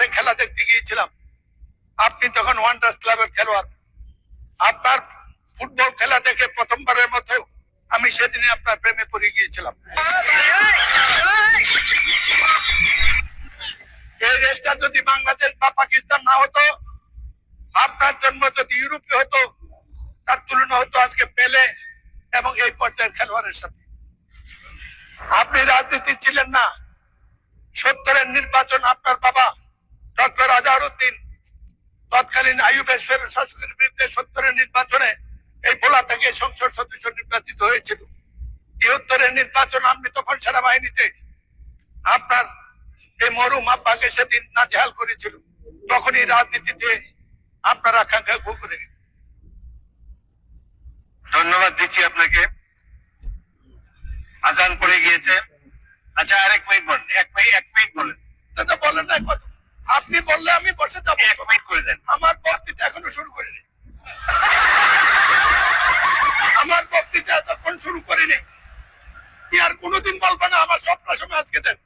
মাঠে খেলা দেখতে গিয়েছিলাম। আপনি তখন ওয়ান্ডার্স ক্লাবের খেলোয়াড়। আপনার ফুটবল খেলা দেখে প্রথমবারের মতো আমি সেদিনে আপনার প্রেমে পড়ে গিয়েছিলাম। এই দেশটা যদি বাংলাদেশ বা পাকিস্তান না হতো, আপনার জন্ম যদি ইউরোপে হতো, তার তুলনা হতো আজকে পেলে এবং এই পর্যায়ের খেলোয়াড়ের সাথে। আপনি রাজনীতি ছিলেন না। 70-এর নির্বাচন আপনার বাবা ডক্টর আজহারউদ্দিন তৎকালীন আইয়ুবের শাসকের বিরুদ্ধে 70-এর নির্বাচনে এই ভোলা থেকে সংসদ সদস্য নির্বাচিত হয়েছিল। 73-এর নির্বাচন আপনি তখন সেনাবাহিনীতে আপনার এই মরুম আব্বাকে সেদিন নাজেহাল করেছিল। তখনই রাজনীতিতে আপনার আকাঙ্ক্ষা ঘুরে। ধন্যবাদ দিচ্ছি আপনাকে। আজান পড়ে গিয়েছে। আচ্ছা, আরেক মিনিট বলেন। এক মিনিট বলেন। তো বলেন না কত, আপনি বললে আমি বসে যাবো। 1 মিনিট করে দেন। আমার বক্তৃতা এখনো শুরু করিনি। আমার বক্তৃতা তখন শুরু করিনি। আর কোনোদিন বলবে না আমার সব সময় আজকে দেন।